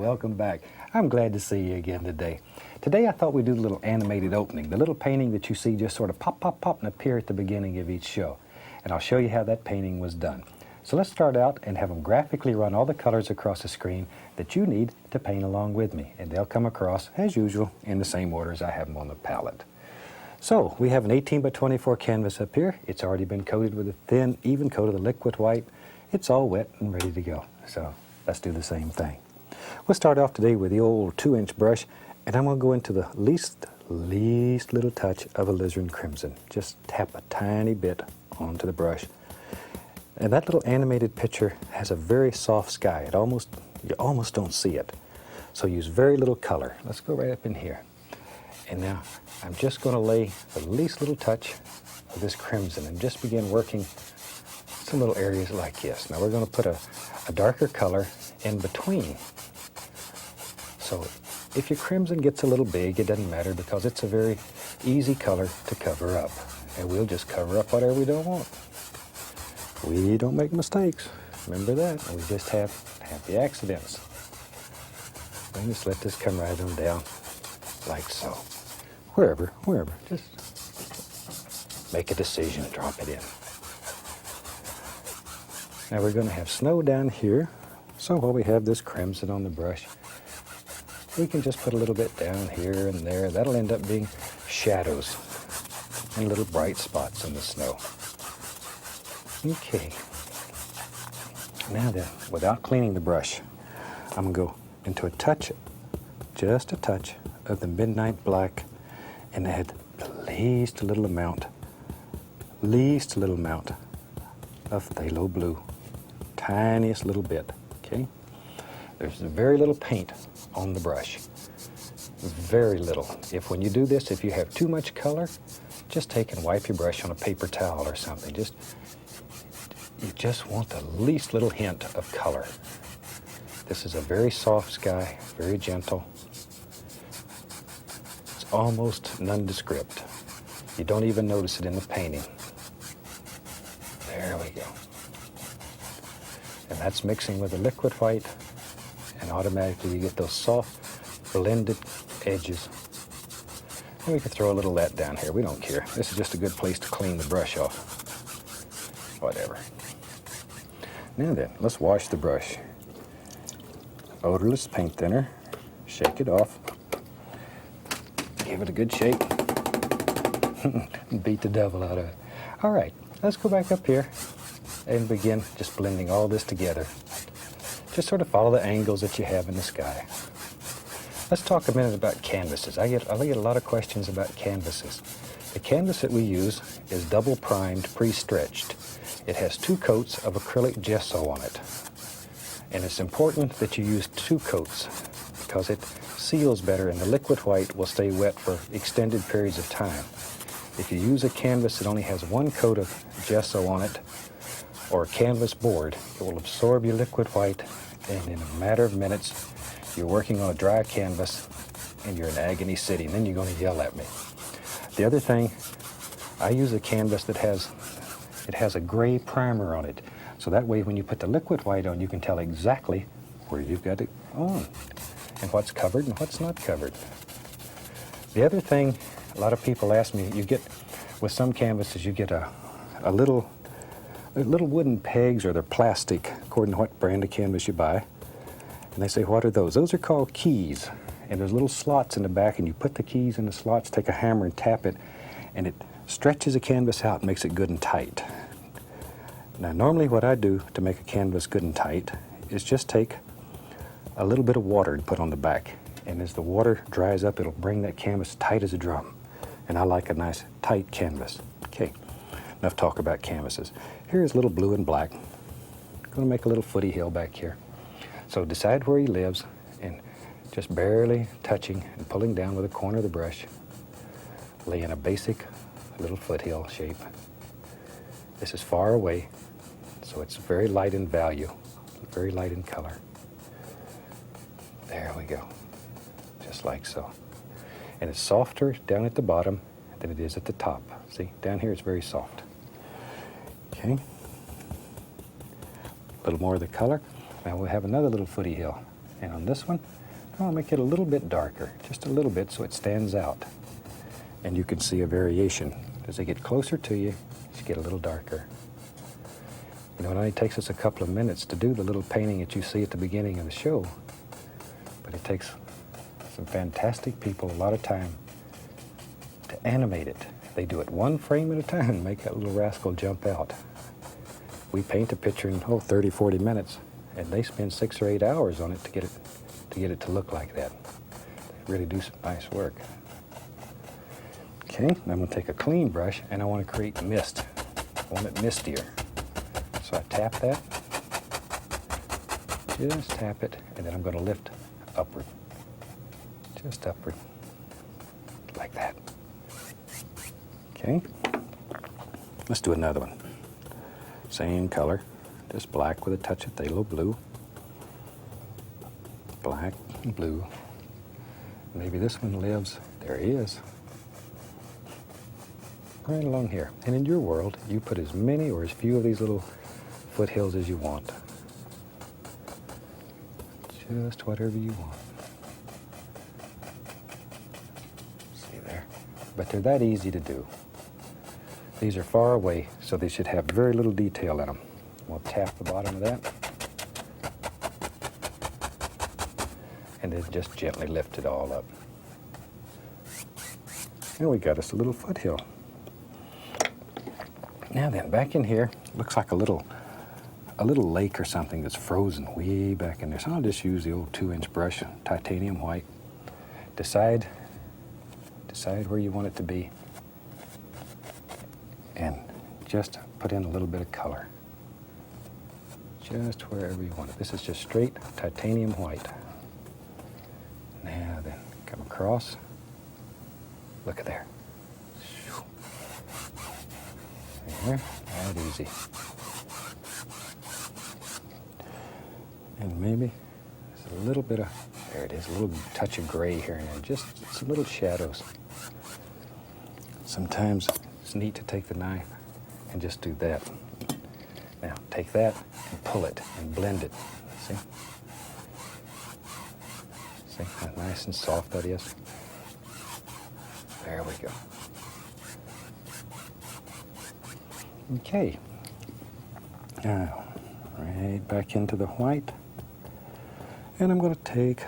welcome back. I'm glad to see you again today. Today I thought we'd do the little animated opening, the little painting that you see just sort of pop, pop, pop and appear at the beginning of each show. And I'll show you how that painting was done. So let's start out and have them graphically run all the colors across the screen that you need to paint along with me. And they'll come across, as usual, in the same order as I have them on the palette. So we have an 18 by 24 canvas up here. It's already been coated with a thin, even coat of the liquid white. It's all wet and ready to go. So let's do the same thing. We'll start off today with the old 2-inch brush, and I'm going to go into the least little touch of alizarin crimson. Just tap a tiny bit onto the brush. And that little animated picture has a very soft sky. You almost don't see it. So use very little color. Let's go right up in here. And now I'm just going to lay the least little touch of this crimson and just begin working some little areas like this. Now we're going to put a darker color in between. So if your crimson gets a little big, it doesn't matter because it's a very easy color to cover up. And we'll just cover up whatever we don't want. We don't make mistakes. Remember that. And we just have happy accidents. And just let this come right on down like so. Wherever. Just make a decision, drop it in. Now we're going to have snow down here. So while we have this crimson on the brush, we can just put a little bit down here and there. That'll end up being shadows and little bright spots in the snow. Okay. Now then, without cleaning the brush, I'm going to go into a touch, just a touch of the midnight black and add the least little amount of phthalo blue. Tiniest little bit, okay? There's very little paint on the brush. Very little. When you do this, if you have too much color, just take and wipe your brush on a paper towel or something. You just want the least little hint of color. This is a very soft sky, very gentle. It's almost nondescript. You don't even notice it in the painting. There we go. And that's mixing with the liquid white, and automatically you get those soft, blended edges. And we can throw a little of that down here. We don't care. This is just a good place to clean the brush off. Whatever. Now then, let's wash the brush. Odorless paint thinner. Shake it off. Give it a good shake. Beat the devil out of it. All right, let's go back up here and begin just blending all this together. Just sort of follow the angles that you have in the sky. Let's talk a minute about canvases. I get a lot of questions about canvases. The canvas that we use is double primed, pre-stretched. It has 2 coats of acrylic gesso on it. And it's important that you use 2 coats because it seals better and the liquid white will stay wet for extended periods of time. If you use a canvas that only has 1 coat of gesso on it, or a canvas board, it will absorb your liquid white, and in a matter of minutes, you're working on a dry canvas and you're in agony city, and then you're going to yell at me. The other thing, I use a canvas that has a gray primer on it, so that way when you put the liquid white on, you can tell exactly where you've got it on, and what's covered and what's not covered. The other thing, a lot of people ask me, with some canvases, you get a little wooden pegs, or they're plastic, according to what brand of canvas you buy. And they say, what are those? Those are called keys. And there's little slots in the back, and you put the keys in the slots, take a hammer and tap it, and it stretches the canvas out and makes it good and tight. Now, normally what I do to make a canvas good and tight is just take a little bit of water and put on the back. And as the water dries up, it'll bring that canvas tight as a drum. And I like a nice, tight canvas. Okay, enough talk about canvases. Here's a little blue and black. I'm going to make a little footy hill back here. So decide where he lives and just barely touching and pulling down with the corner of the brush, lay in a basic little foothill shape. This is far away, so it's very light in value, very light in color. There we go, just like so. And it's softer down at the bottom than it is at the top. See, down here it's very soft. Okay, a little more of the color. Now we'll have another little footy hill. And on this one, I'll make it a little bit darker, just a little bit so it stands out. And you can see a variation. As they get closer to you, you get a little darker. You know, it only takes us a couple of minutes to do the little painting that you see at the beginning of the show, but it takes some fantastic people a lot of time to animate it. They do it one frame at a time and make that little rascal jump out. We paint a picture in 30, 40 minutes, and they spend 6 or 8 hours on it to get it to look like that. They really do some nice work. Okay, I'm going to take a clean brush and I want to create mist. I want it mistier. So I tap that, just tap it, and then I'm going to lift upward, just upward, like that. Okay, let's do another one. Same color, just black with a touch of phthalo blue. Black and blue. Maybe this one lives, there he is. Right along here. And in your world, you put as many or as few of these little foothills as you want. Just whatever you want. See there? But they're that easy to do. These are far away, so they should have very little detail in them. We'll tap the bottom of that. And then just gently lift it all up. And we got us a little foothill. Now then, back in here, looks like a little lake or something that's frozen way back in there. So I'll just use the old 2-inch brush, titanium white. Decide where you want it to be. And just put in a little bit of color. Just wherever you want it. This is just straight titanium white. Now then, come across. Look at there. There, that easy. And maybe there's a little bit of, there it is, a little touch of gray here and there, just some little shadows. Sometimes it's neat to take the knife and just do that. Now, take that and pull it and blend it. See? See how nice and soft that is? There we go. Okay. Now, right back into the white. And I'm going to take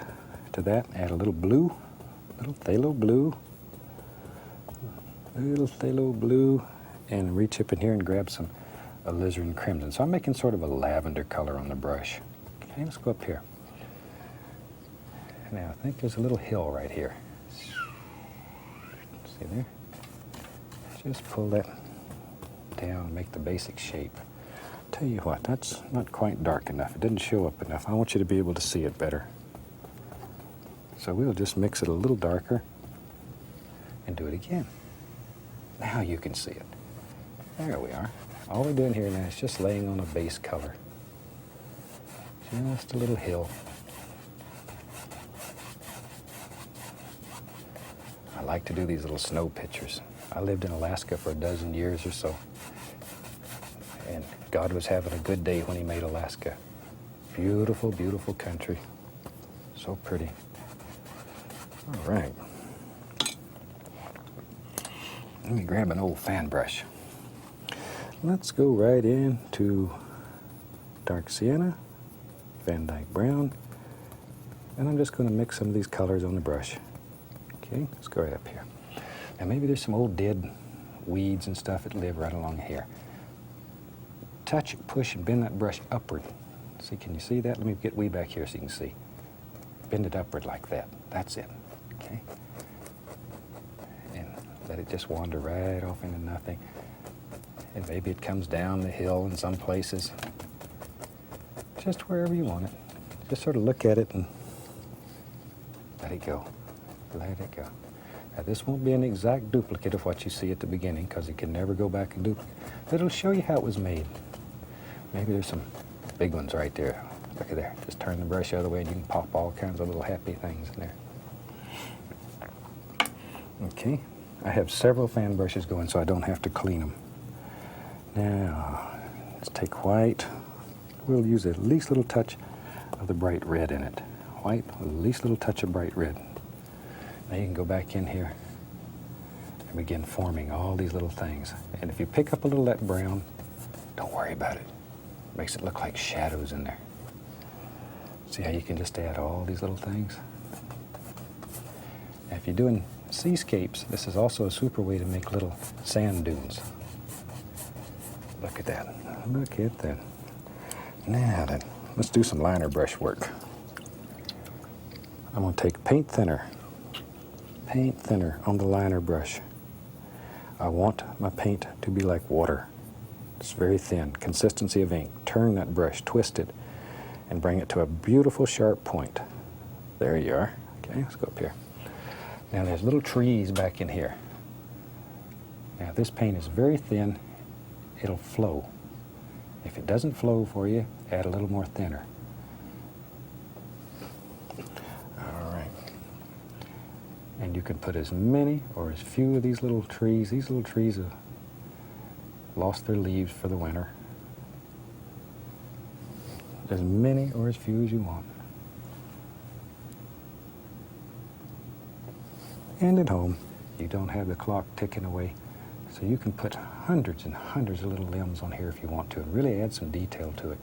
to that, add a little blue, little phthalo blue, and reach up in here and grab some alizarin crimson. So I'm making sort of a lavender color on the brush. Okay, let's go up here. Now, I think there's a little hill right here. See there? Just pull that down and make the basic shape. Tell you what, that's not quite dark enough. It didn't show up enough. I want you to be able to see it better. So we'll just mix it a little darker and do it again. Now you can see it. There we are. All we're doing here now is just laying on a base color. Just a little hill. I like to do these little snow pictures. I lived in Alaska for 12 years or so. And God was having a good day when he made Alaska. Beautiful, beautiful country. So pretty. All right. Let me grab an old fan brush. Let's go right into dark sienna, Van Dyke brown, and I'm just going to mix some of these colors on the brush. Okay, let's go right up here. Now maybe there's some old dead weeds and stuff that live right along here. Touch, push, and bend that brush upward. See, can you see that? Let me get way back here so you can see. Bend it upward like that. That's it. Okay? And let it just wander right off into nothing. And maybe it comes down the hill in some places. Just wherever you want it. Just sort of look at it and let it go. Let it go. Now this won't be an exact duplicate of what you see at the beginning because it can never go back and duplicate. But it'll show you how it was made. Maybe there's some big ones right there. Look at there. Just turn the brush the other way and you can pop all kinds of little happy things in there. Okay. I have several fan brushes going so I don't have to clean them. Now, let's take white. We'll use at least a little touch of the bright red in it. white with at least a little touch of bright red. Now you can go back in here and begin forming all these little things. And if you pick up a little of that brown, don't worry about it. It makes it look like shadows in there. See how you can just add all these little things? Now if you're doing seascapes, this is also a super way to make little sand dunes. Look at that. Look at that. Now then, let's do some liner brush work. I'm going to take paint thinner on the liner brush. I want my paint to be like water. It's very thin, consistency of ink. Turn that brush, twist it, and bring it to a beautiful sharp point. There you are. Okay, let's go up here. Now there's little trees back in here. Now this paint is very thin. It'll flow. If it doesn't flow for you, add a little more thinner. All right. And you can put as many or as few of these little trees. These little trees have lost their leaves for the winter. As many or as few as you want. And at home, you don't have the clock ticking away. So you can put hundreds and hundreds of little limbs on here if you want to and really add some detail to it.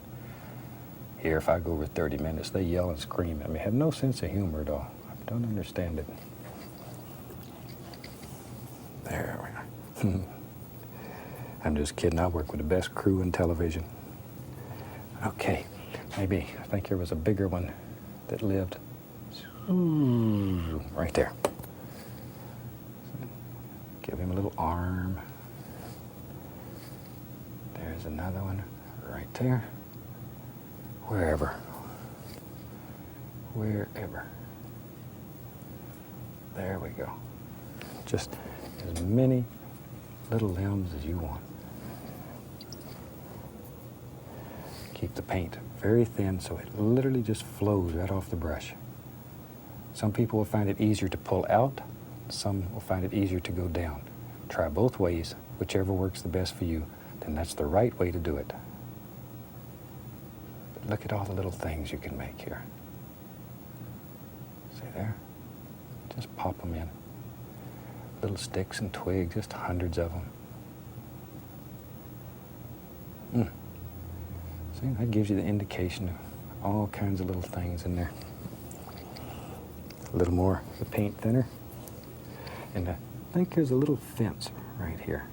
Here, if I go over 30 minutes, they yell and scream at me. Have no sense of humor at all. I don't understand it. There we are. I'm just kidding. I work with the best crew in television. Okay, maybe, I think there was a bigger one that lived right there. Give him a little arm. There's another one right there. Wherever. There we go. Just as many little limbs as you want. Keep the paint very thin so it literally just flows right off the brush. Some people will find it easier to pull out. Some will find it easier to go down. Try both ways, whichever works the best for you, then that's the right way to do it. But look at all the little things you can make here. See there? Just pop them in. Little sticks and twigs, just hundreds of them. See, that gives you the indication of all kinds of little things in there. A little more of the paint thinner. And I think there's a little fence right here.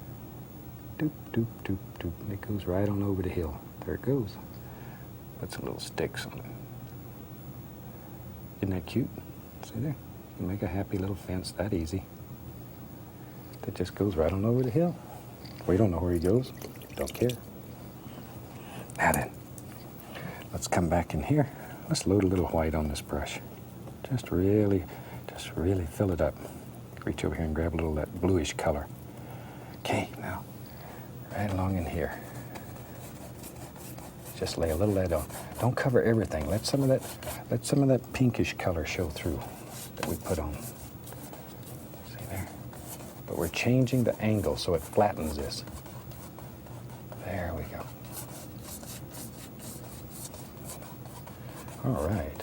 Doop, doop, doop, doop. And it goes right on over the hill. There it goes. Put some little sticks on it. Isn't that cute? See there? You can make a happy little fence that easy. That just goes right on over the hill. We don't know where he goes. Don't care. Now then, let's come back in here. Let's load a little white on this brush. Just really fill it up. Reach over here and grab a little of that bluish color. Okay, now, right along in here. Just lay a little of that on. Don't cover everything. Let some of that pinkish color show through that we put on. See there? But we're changing the angle so it flattens this. There we go. All right.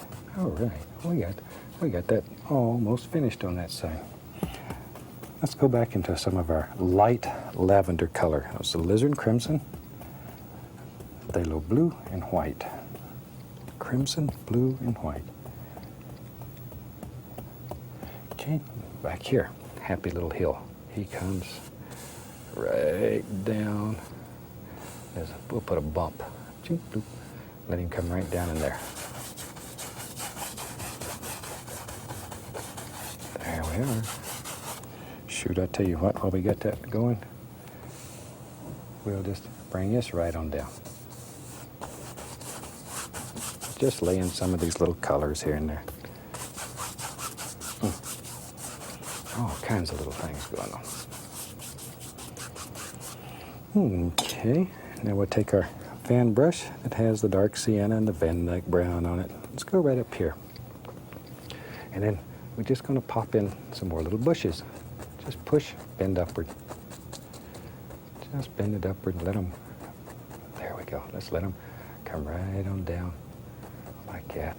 We got that almost finished on that side. Let's go back into some of our light lavender color. That was the alizarin crimson, phthalo blue, and white. Crimson, blue, and white. Okay, back here, happy little hill. He comes right down. We'll put a bump. Let him come right down in there. There we are. Shoot, I tell you what, while we get that going, we'll just bring this right on down. Just laying some of these little colors here and there. All kinds of little things going on. Okay, now we'll take our fan brush that has the dark sienna and the Van Dyke brown on it. Let's go right up here. And then we're just going to pop in some more little bushes. Just push, bend upward. Just bend it upward and let them, there we go. Let's let them come right on down like that.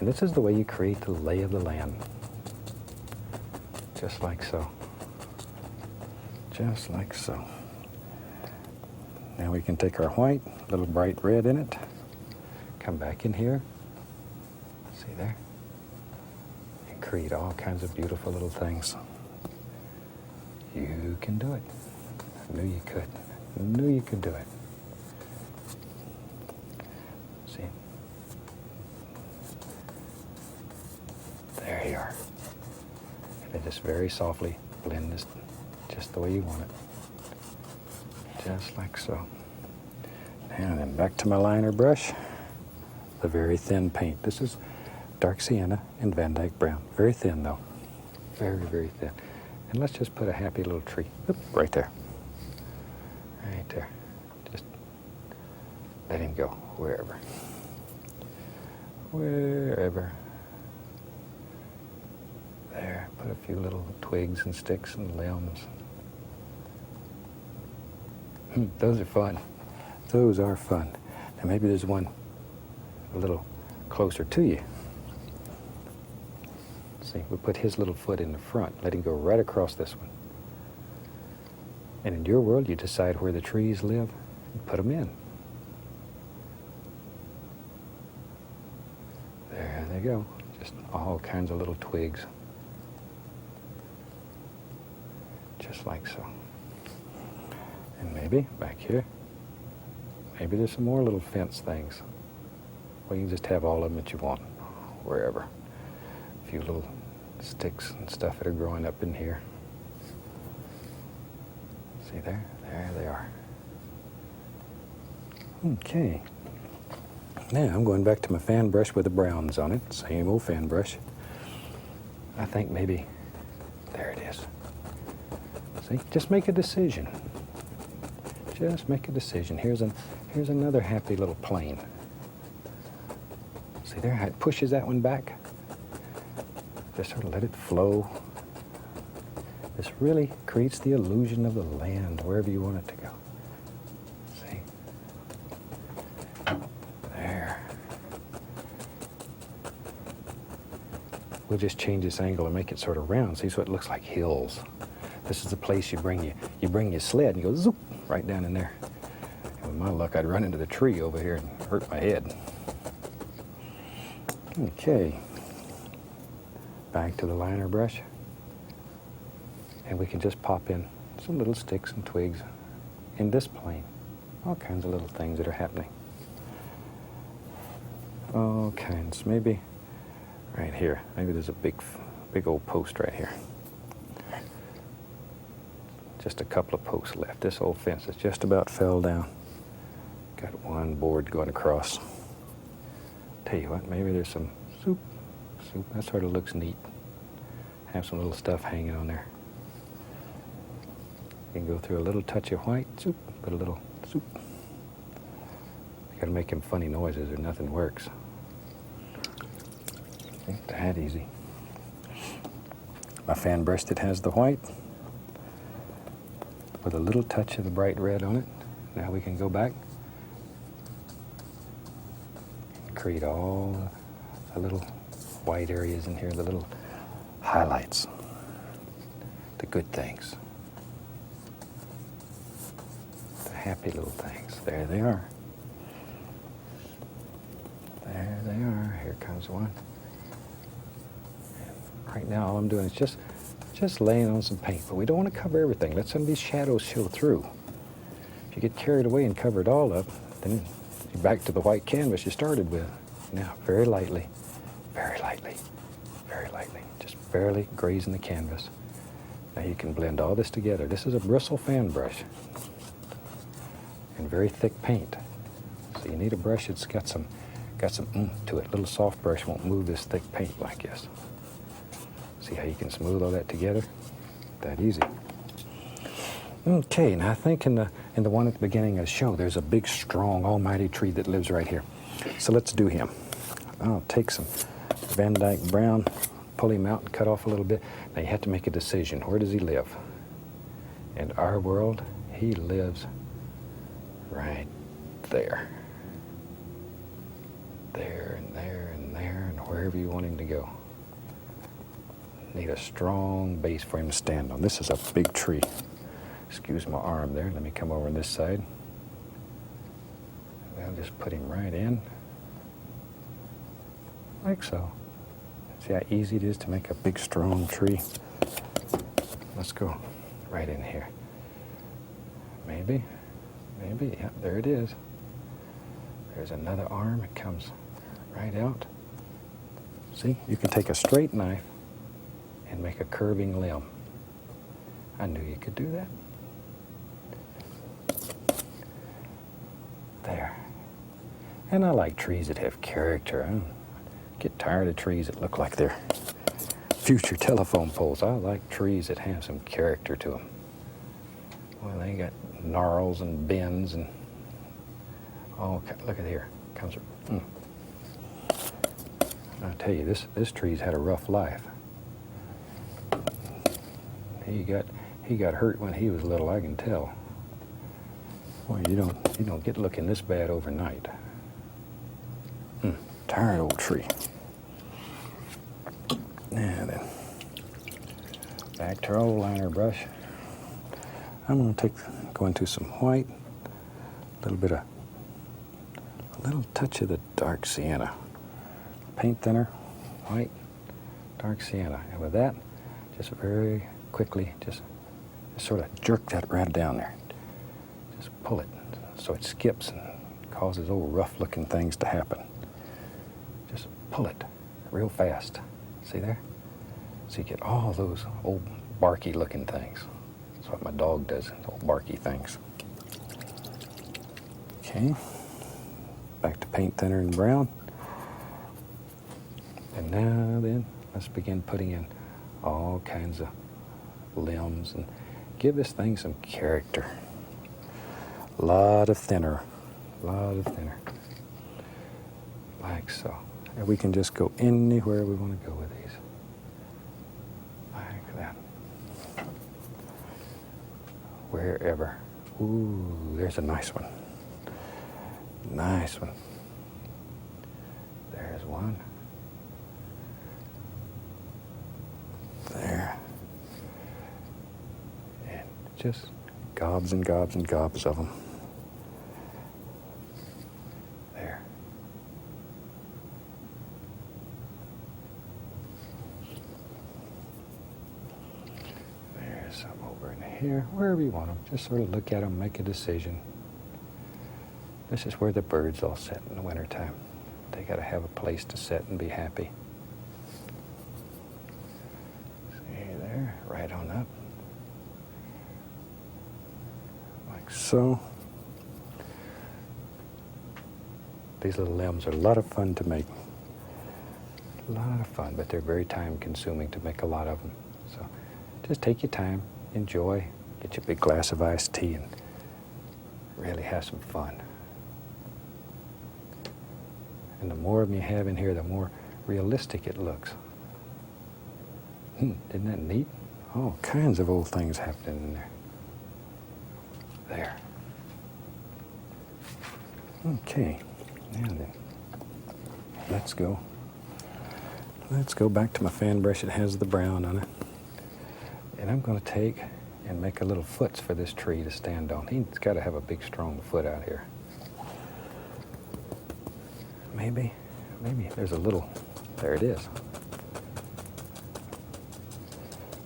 And this is the way you create the lay of the land. Just like so. Just like so. Now we can take our white, a little bright red in it, come back in here, see there, and create all kinds of beautiful little things. You can do it. I knew you could. I knew you could do it. See? There you are. And then just very softly blend this just the way you want it. Just like so. And then back to my liner brush, the very thin paint. This is dark sienna and Van Dyke brown. Very thin though. Very, very thin. And let's just put a happy little tree. Oop, right there. Right there. Just let him go wherever. Wherever. There. Put a few little twigs and sticks and limbs. Those are fun. Those are fun. Now maybe there's one a little closer to you. See, we put his little foot in the front. Let him go right across this one. And in your world, you decide where the trees live and put them in. There they go. Just all kinds of little twigs. Just like so. And maybe back here, maybe there's some more little fence things. Well, you can just have all of them that you want, wherever. A few little sticks and stuff that are growing up in here. See there? There they are. Okay. Now I'm going back to my fan brush with the browns on it. Same old fan brush. I think maybe, there it is. See, just make a decision. Just make a decision. Here's another happy little plane. See there how it pushes that one back? Just sort of let it flow. This really creates the illusion of the land wherever you want it to go. See? There. We'll just change this angle and make it sort of round. See, so it looks like hills. This is the place you bring your sled and you go zoop right down in there. And with my luck, I'd run into the tree over here and hurt my head. Okay. Back to the liner brush. And we can just pop in some little sticks and twigs in this plane. All kinds of little things that are happening. All kinds. Maybe right here. Maybe there's a big old post right here. Just a couple of posts left. This old fence has just about fell down. Got one board going across. Tell you what, maybe there's some soup. That sort of looks neat. Have some little stuff hanging on there. You can go through a little touch of white, soup, put a little soup. You gotta make them funny noises or nothing works. Ain't that easy. My fan brush that has the white with a little touch of the bright red on it. Now we can go back and create all the little white areas in here, the little highlights, the good things, the happy little things. There they are. There they are. Here comes one. And right now all I'm doing is just laying on some paint, but we don't want to cover everything. Let some of these shadows show through. If you get carried away and cover it all up, then you're back to the white canvas you started with. Now, very lightly, very lightly, very lightly, just barely grazing the canvas. Now you can blend all this together. This is a bristle fan brush and very thick paint. So you need a brush that's got some oomph to it. A little soft brush won't move this thick paint like this. See how you can smooth all that together? That easy. Okay, now I think in the one at the beginning of the show, there's a big, strong, almighty tree that lives right here. So let's do him. I'll take some Van Dyke brown, pull him out and cut off a little bit. Now you have to make a decision. Where does he live? In our world, he lives right there. There and there and there and where wherever you want him to go. Need a strong base for him to stand on. This is a big tree. Excuse my arm there. Let me come over on this side. I'll just put him right in, like so. See how easy it is to make a big, strong tree? Let's go right in here. Maybe, yeah, there it is. There's another arm. It comes right out. See, you can take a straight knife and make a curving limb. I knew you could do that. There. And I like trees that have character. I get tired of trees that look like they're future telephone poles. I like trees that have some character to them. Well, they got gnarls and bends and oh, look at here. Comes. I tell you, this tree's had a rough life. He got hurt when he was little. I can tell. Boy, you don't get looking this bad overnight. Tired old tree. Now then, back to our old liner brush. I'm going to go into some white, a little touch of the dark sienna. Paint thinner, white, dark sienna. And with that, just very quickly, just sort of jerk that right down there. Just pull it so it skips and causes old rough-looking things to happen. Just pull it real fast. See there? So you get all those old barky-looking things. That's what my dog does, old barky things. Okay, back to paint thinner and brown. And now then, let's begin putting in all kinds of limbs and give this thing some character. A lot of thinner, like so. And we can just go anywhere we want to go with these, like that. Wherever. Ooh, there's a nice one. Nice one. There's one. There. And just gobs and gobs and gobs of them. There. There's some over in here, wherever you want them. Just sort of look at them, make a decision. This is where the birds all sit in the wintertime. They got to have a place to sit and be happy. See there, right on up. Like so. These little limbs are a lot of fun to make. A lot of fun, but they're very time consuming to make a lot of them. So just take your time, enjoy, get your big glass of iced tea and really have some fun. And the more of them you have in here, the more realistic it looks. Isn't that neat? All kinds of old things happening in there. There. Okay, now then, let's go back to my fan brush. It has the brown on it. And I'm going to take and make a little foots for this tree to stand on. He's got to have a big, strong foot out here. Maybe there's a little, there it is.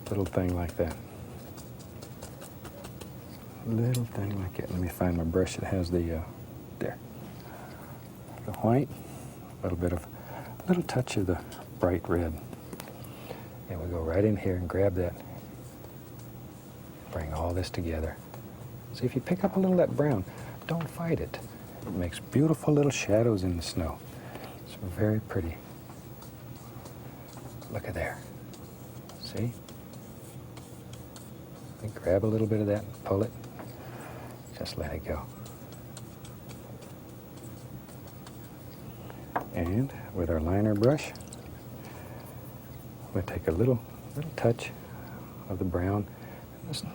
Little thing like that. Little thing like it. Let me find my brush that has the, there. The white, a little touch of the bright red. And we go right in here and grab that. Bring all this together. See, if you pick up a little of that brown, don't fight it. It makes beautiful little shadows in the snow. It's very pretty. Look at there. See? And grab a little bit of that and pull it. Just let it go. And with our liner brush, we'll take a little touch of the brown and just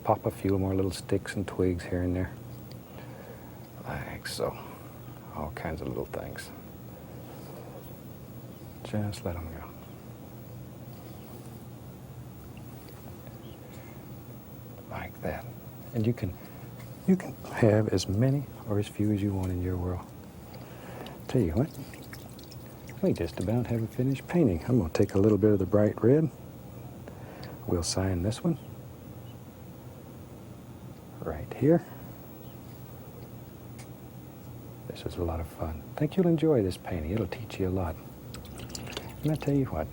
pop a few more little sticks and twigs here and there. Like so. All kinds of little things. Just let them go. Like that. And you can have as many or as few as you want in your world. Tell you what, we just about have a finished painting. I'm going to take a little bit of the bright red. We'll sign this one right here. This was a lot of fun. I think you'll enjoy this painting. It'll teach you a lot. And I tell you what,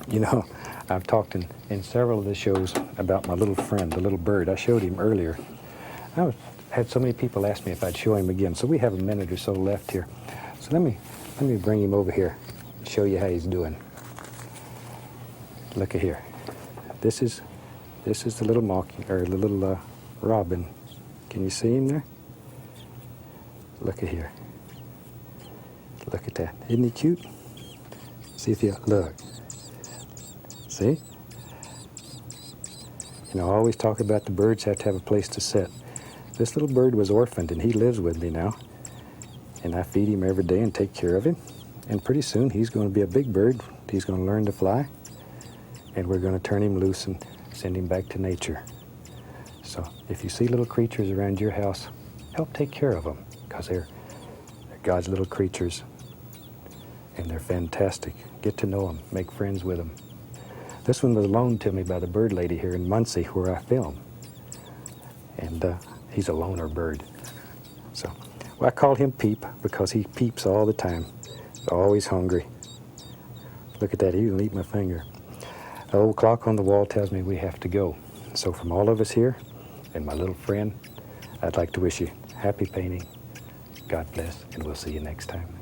you know, I've talked in several of the shows about my little friend, the little bird. I showed him earlier. Had so many people ask me if I'd show him again, so we have a minute or so left here. So let me bring him over here and show you how he's doing. Look at here. This is the little the little robin. Can you see him there? Look at here. Look at that. Isn't he cute? See if you look. See? You know, I always talk about the birds have to have a place to sit. This little bird was orphaned, and he lives with me now. And I feed him every day and take care of him. And pretty soon, he's going to be a big bird. He's going to learn to fly. And we're going to turn him loose and send him back to nature. So if you see little creatures around your house, help take care of them, because they're God's little creatures. And they're fantastic. Get to know them. Make friends with them. This one was loaned to me by the bird lady here in Muncie, where I film. And he's a loner bird. So, well, I call him Peep because he peeps all the time. He's always hungry. Look at that, he'll eat my finger. The old clock on the wall tells me we have to go. So from all of us here and my little friend, I'd like to wish you happy painting. God bless, and we'll see you next time.